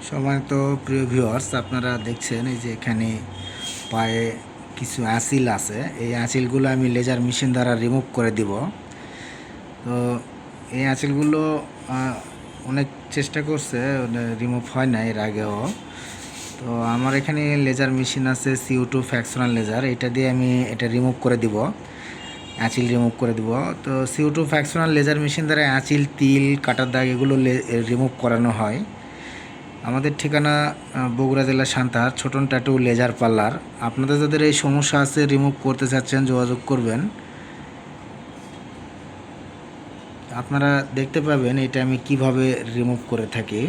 সম্মানিত প্রিয় ভিউয়ার্স, আপনারা দেখছেন এই যে এখানে পায়ে কিছু আঁচিল আছে। এই আঁচিলগুলো আমি লেজার মেশিন দ্বারা রিমুভ করে দিব। তো এই আঁচিলগুলো অনেক চেষ্টা করছে, রিমুভ হয় না এর আগেও। তো আমার এখানে লেজার মেশিন আছে CO2 ফ্র্যাকশনাল লেজার, এটা দিয়ে আমি এটা রিমুভ করে দিব, আঁচিল রিমুভ করে দিব। তো CO2 ফ্র্যাকশনাল লেজার মেশিন দ্বারা আঁচিল, তিল, কাটার দাগ এগুলো রিমুভ করানো হয়। আমাদের ঠিকানা বগুড়া জেলার Santahar Chhoton tattoo laser parlour. আপনাদের যাদের এই সমস্যা আছে, রিমুভ করতে চাচ্ছেন, যোগাযোগ করবেন। আপনারা দেখতে পাবেন এটা আমি কিভাবে রিমুভ করে থাকি।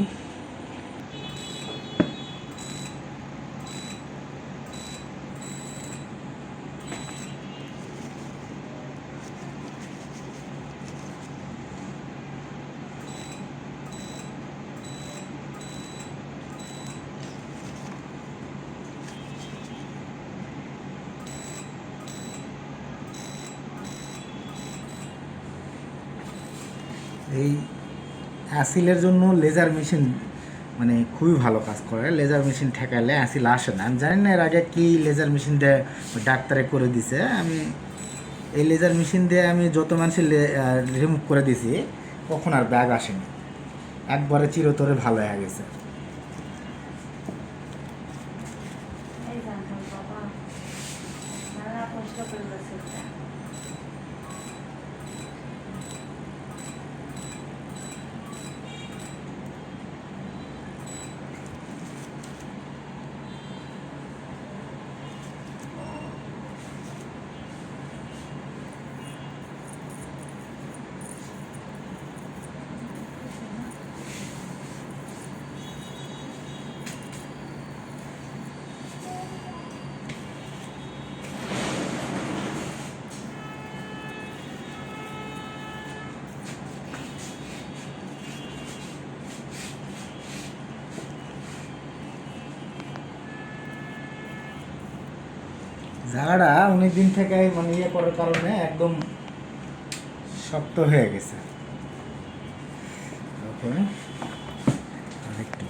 এই অ্যাসিলের জন্য লেজার মেশিন মানে খুবই ভালো কাজ করে। লেজার মেশিন ঠেকালে অ্যাসিল আসে না। আমি জানি না এর আগে কি লেজার মেশিন দিয়ে ডাক্তারে করে দিছে। আমি এই লেজার মেশিন দিয়ে আমি যত মানুষের রিমুভ করে দিছি, কখন আর ব্যাগ আসেনি, একবারে চিরতরে ভালো হয়ে গেছে। জায়গাটা অনেক দিন থেকে মানে ইয়ে করার কারণে একদম শক্ত হয়ে গেছে। ওকে, আরেকটু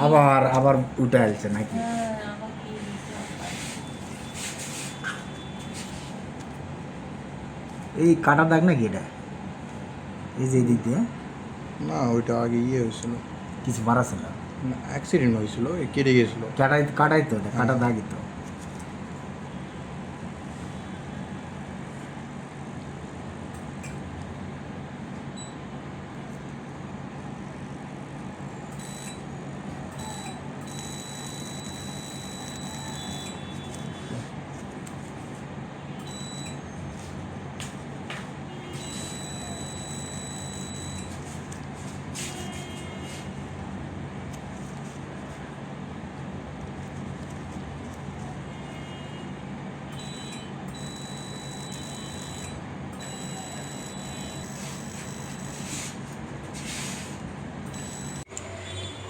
আবার আবার উঠে আসছে নাকি? এই কাটা দাগ নাকি এটা? এই যে দিক দিয়ে না, ওইটা আগে হয়েছিল, কিছু মারা ছিল, অ্যাক্সিডেন্ট হয়েছিল, কেটে গেছিল। কাটাই তো, কাটা দাগই তো।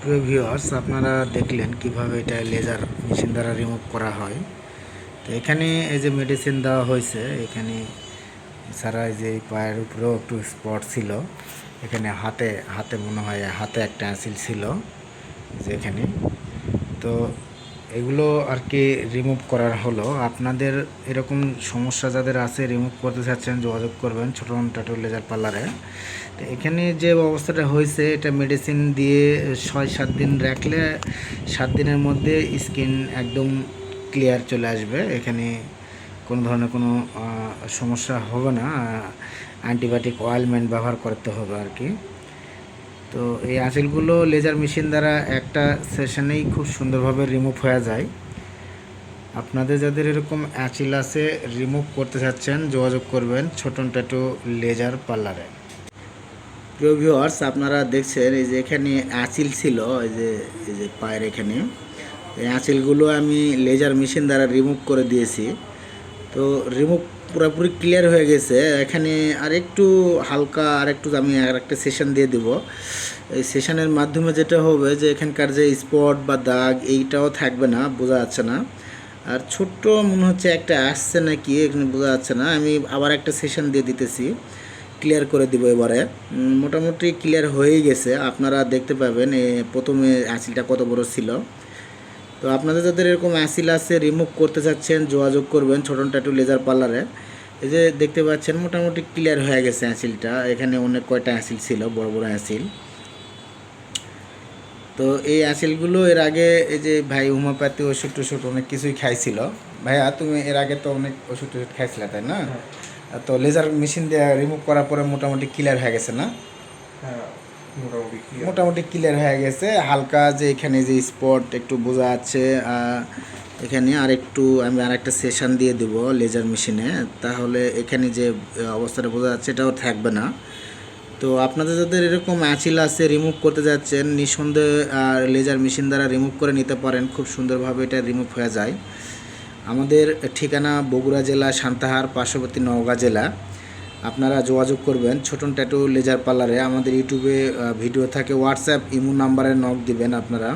প্রিয় ভিউয়ার্স, আপনারা দেখলেন কিভাবে এটা লেজার মেশিন দ্বারা রিমুভ করা হয়। তো এখানে এই যে মেডিসিন দেওয়া হয়েছে, এখানে এছাড়া এই যে পায়ের উপরেও একটু স্পট ছিল, এখানে হাতে হাতে মনে হয় হাতে একটা অ্যাসিল ছিল যে এখানে। তো এগুলো আর কি রিমুভ করার হলো। আপনাদের এরকম সমস্যা যাদের আছে, রিমুভ করতে চাচ্ছেন, যোগাযোগ করবেন ছোটন ট্যাটু লেজার পার্লারে। তো এখানে যে অবস্থাটা হয়েছে, এটা মেডিসিন দিয়ে 6-7 দিন রাখলে 7 দিনের মধ্যে স্কিন একদম ক্লিয়ার চলে আসবে। এখানে কোনো ধরনের কোনো সমস্যা হবে না। অ্যান্টিবায়োটিক অয়েলমেন্ট ব্যবহার করতে হবে আর কি। তো এই আঁচিলগুলো লেজার মেশিন দ্বারা একটা সেশনেই খুব সুন্দরভাবে রিমুভ হয়ে যায়। আপনাদের যাদের এরকম আঁচিল আছে, রিমুভ করতে চাচ্ছেন, যোগাযোগ করবেন ছোটন ট্যাটু লেজার পার্লারে। প্রিয় ভিউয়ার্স, আপনারা দেখছেন এই যে এখানে আঁচিল ছিল, এই যে পায়ের এখানে, এই আঁচিলগুলো আমি লেজার মেশিন দ্বারা রিমুভ করে দিয়েছি। তো রিমুভ পুরোপুরি ক্লিয়ার হয়ে গেছে। এখানে আরেকটু হালকা আরেকটু আমি আরেকটা সেশন দিয়ে দেব। এই সেশনের মাধ্যমে যেটা হবে যে এখানকার যে স্পট বা দাগ এইটাও থাকবে না, বোঝা যাচ্ছে না। আর ছোট্ট মনে হচ্ছে একটা আসছে নাকি, এখানে বোঝা যাচ্ছে না। আমি আবার একটা সেশন দিয়ে দিতেছি, ক্লিয়ার করে দিব এবারে। মোটামুটি ক্লিয়ার হয়েই গেছে, আপনারা দেখতে পাবেন প্রথমে আঁচিলটা কত বড় ছিল। তো আপনাদের যাদের এরকম অ্যাসিল আছে, রিমুভ করতে চাচ্ছেন, যোগাযোগ করবেন ছোটন ট্যাটু লেজার পার্লারে। এই যে দেখতে পাচ্ছেন মোটামুটি ক্লিয়ার হয়ে গেছে অ্যাসিলটা। এখানে অনেক কয়টা অ্যাসিল ছিল, বড় বড় অ্যাসিল। তো এই অ্যাসিলগুলো এর আগে এই যে ভাই হোমিওপ্যাথি ওষুধ টষুধ অনেক কিছুই খাইছিল। ভাইয়া তুমি এর আগে তো অনেক ওষুধ টষুধ খাইছিলে তাই না? তো লেজার মেশিন দিয়ে রিমুভ করার পরে মোটামুটি ক্লিয়ার হয়ে গেছে না? হ্যাঁ, মোটামুটি clear। মোটামুটি ক্লিয়ার হয়ে গেছে। হালকা যে এখানে যে স্পট একটু বোঝা যাচ্ছে, এখানে আরেকটু আমি আরেকটা সেশন দিয়ে দেব লেজার মেশিনে, তাহলে এখানে যে অবস্থাটা বোঝা যাচ্ছে এটাও থাকবে না। তো আপনাদের যাদের এরকম অ্যাচিল আছে, রিমুভ করতে যাচ্ছেন, নিঃসন্দেহে লেজার মেশিন দ্বারা রিমুভ করে নিতে পারেন, খুব সুন্দরভাবে এটা রিমুভ হয়ে যায়। আমাদের ঠিকানা বগুড়া জেলা সান্তাহার, পার্শ্ববর্তী নওগাঁ জেলা। আপনারা যোগাযোগ করবেন ছোটন ট্যাটু লেজার পার্লারে। আমাদের ইউটিউবে ভিডিও থাকে, হোয়াটসঅ্যাপ ইমো নাম্বারে নক দিবেন আপনারা।